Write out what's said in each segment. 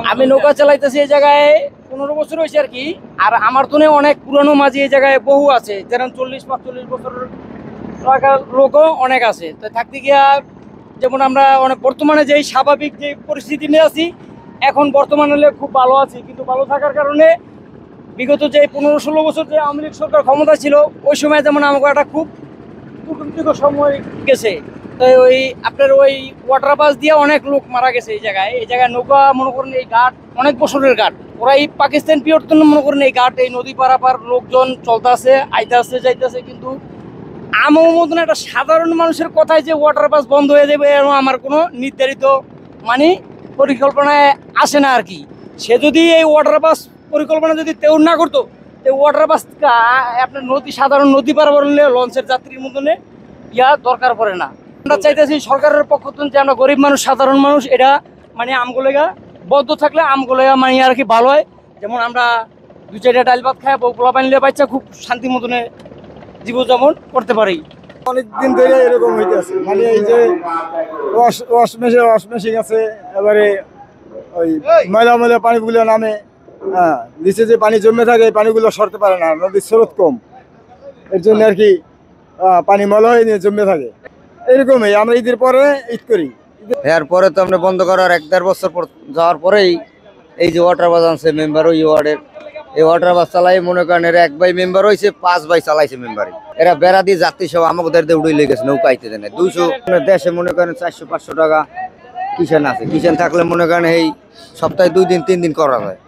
আমি নৌকা চালাইতেছি এই জায়গায় 15 বছর হয়েছে আর কি। আর আমার তো অনেক পুরানো মাঝি এই জায়গায় বহু আছে, যেমন 40-45 বছর টাকার লোকও অনেক আছে। তো থাকতে গিয়া যেমন আমরা অনেক বর্তমানে যেই স্বাভাবিক যে পরিস্থিতি নিয়ে আছি, এখন বর্তমানে খুব ভালো আছি। কিন্তু ভালো থাকার কারণে বিগত যে 15-16 বছর যে আওয়ামী লীগ সরকার ক্ষমতা ছিল, ওই সময় যেমন আমাকে একটা খুব দুর্গতিক সময় গেছে। তো ওই আপনার ওই ওয়াটার বাস দিয়ে অনেক লোক মারা গেছে এই জায়গায়। নৌকা মনে করেন এই ঘাট অনেক বছরের ঘাট, ওরা এই পাকিস্তান পিরিয়ড মনে করেন এই ঘাট, এই নদী পারাপার লোকজন চলতেছে, আইতাছে, যাইতেছে। কিন্তু আমার মতন একটা সাধারণ মানুষের কথায় যে ওয়াটার বাস বন্ধ হয়ে যাবে এরকম আমার কোনো নির্ধারিত মানে পরিকল্পনায় আসে না আর কি। সে যদি এই ওয়াটার বাস পরিকল্পনা যদি তেও না করতো, ওয়াটার বাস আপনার সাধারণ নদী পারাপার হলে লঞ্চের যাত্রীর মতনে দরকার পড়ে না। আমরা চাইতেছি সরকারের পক্ষ থেকে আমরা গরিব মানুষ, সাধারণ মানুষ, এটা মানে আমগুলোগা বদ্ধ থাকলে আমগুলোগা মানে আর কি ভালো হয়। যেমন আমরা 2-4টা ডাল ভাত খাই, পোলা পানি নিয়ে বাচ্চা খুব শান্তি মতনে জীবনযাপন করতে পারি। অনেকদিন ধরে এরকম হইতেছে, মানে এই যে ওয়াশ মেশিন আছে, এবারে ওই ময়লা ময়লা পানিগুলো নামে, হ্যাঁ, নিচে যে পানি জমে থাকে এই পানিগুলো সরতে পারে না, নদীর স্রোত কম, এর জন্য আর কি পানি ময়লা হয়ে নিয়ে জমে থাকে। এরকমই আমরা ঈদের পরে ঈদ করি। এরপরে তো আমরা বন্ধ করার 1-1.5 বছর পর যাওয়ার পরেই এই যে ওয়াটার বাস আনছে মেম্বার, ওই ওয়ার্ডের এই ওয়াটার বাস চালাই মনে করেন এরা 1 ভাই মেম্বার হয়েছে, 5 ভাই চালাইছে মেম্বারই। এরা বেড়া দিয়ে যাত্রী সব আমাদের উড়ে লেগেছে, নৌকা আইতে দেয় না। 200 দেশে মনে করেন 400-500 টাকা কিষান আছে, কিষান থাকলে মনে করেন এই সপ্তাহে 2 দিন 3 দিন করা যায়।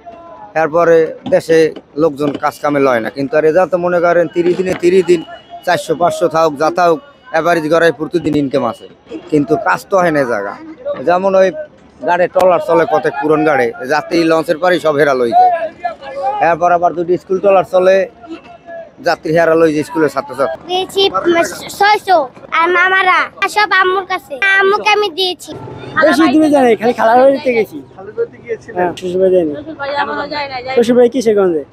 এরপরে দেশে লোকজন কাজ কামে লয় না। কিন্তু আর এরা তো মনে করেন 30 দিনে 30 দিন 400-500 থাকুক যা থাকুক এভারেজ গড়ায় প্রতিদিন ইনকাম আছে, কিন্তু কাজ তো হয় না জায়গা। যেমন ওই গাড়ি ট্রলার চলে কত পুরন গাড়ি, যাত্রী লঞ্চের পারি সব হেরা লই যায়। এরপর আবার 2টি স্কুল ট্রলার চলে, যাত্রী হেরা লই যায় স্কুলের ছাত্রছাত্রী। দিয়েছি 600 আর মামারা সব আম্মুর কাছে, আম্মুকে আমি দিয়েছি। বেশি দূরে যাই নাই, খালি খালার বাড়িতে গেছি। শ্বশুরবাড়ি যাইনি। শ্বশুরবাড়ি কিশোরগঞ্জে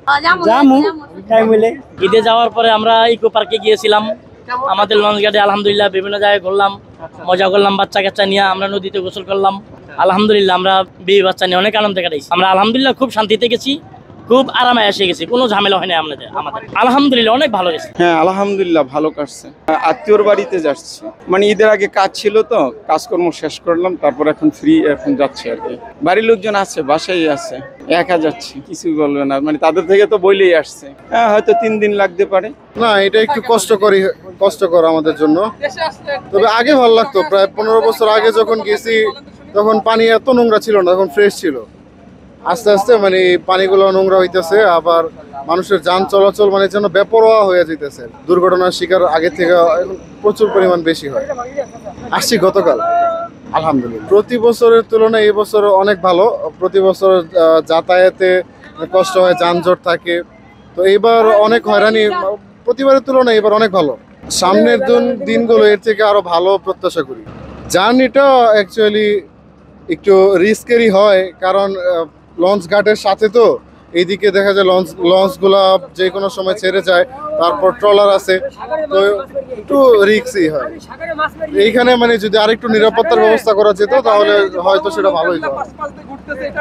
জামু টাইম হইলে। ঈদে যাওয়ার পরে আমরা ইকো পার্কে গিয়েছিলাম, আমাদের লঞ্চ ঘাটে আলহামদুলিল্লাহ বিভিন্ন জায়গায় ঘুরলাম, মজা করলাম, বাচ্চা কাচ্চা নিয়ে আমরা নদীতে গোসল করলাম। আলহামদুলিল্লাহ আমরা বিয়ে বাচ্চা নিয়ে অনেক আনন্দ কাটাইছি। আমরা আলহামদুলিল্লাহ খুব শান্তিতে গেছি, খুব আরামে এসে গেছি, কোনো ঝামেলা হয় না আমাদের। আলহামদুলিল্লাহ অনেক ভালো গেছে। হ্যাঁ আলহামদুলিল্লাহ ভালো কাটছে। আত্মীয়র বাড়িতে যাচ্ছি, মানে ঈদের আগে কাজ ছিল তো, কাজকর্ম শেষ করলাম, তারপর এখন ফ্রি, এখন যাচ্ছি আর কি। বাড়ির লোকজন আছে, বাসায় আছে, একা যাচ্ছি, কিছুই বলবে না, মানে তাদের থেকে তো বইলেই আসছে। হ্যাঁ হয়তো 3 দিন লাগতে পারে। না, এটা একটু কষ্টকর আমাদের জন্য। তবে আগে ভালো লাগতো, প্রায় 15 বছর আগে যখন গেছি তখন পানি এত নোংরা ছিল না, তখন ফ্রেশ ছিল। আস্তে আস্তে মানে পানিগুলো নোংরা হইতেছে, আবার মানুষের যান চলাচল মানে যেন বেপরোয়া হয়ে যেতেছে। দুর্ঘটনার শিকার আগে থেকে প্রচুর পরিমাণ বেশি হয়। আসছি গতকাল, আলহামদুলিল্লাহ প্রতি বছরের তুলনায় এই বছর অনেক ভালো। প্রতি বছর যাতায়াতে কষ্ট হয়, যানজট থাকে, তো এইবার অনেক হয়রানি, প্রতিবারের তুলনায় এবার অনেক ভালো। সামনের দিনগুলো এর থেকে আরো ভালো প্রত্যাশা করি। জার্নিটা অ্যাকচুয়ালি একটু রিস্কেরই হয়, কারণ লঞ্চ ঘাটের সাথে তো এইদিকে দেখা যায় লঞ্চগুলা যে কোনো সময় ছেড়ে যায়, তারপর ট্রলার আছে, তো একটু রিস্কই হয়। এইখানে মানে যদি আরেকটু নিরাপত্তার ব্যবস্থা করা যেত তাহলে হয়তো সেটা ভালোই হয়।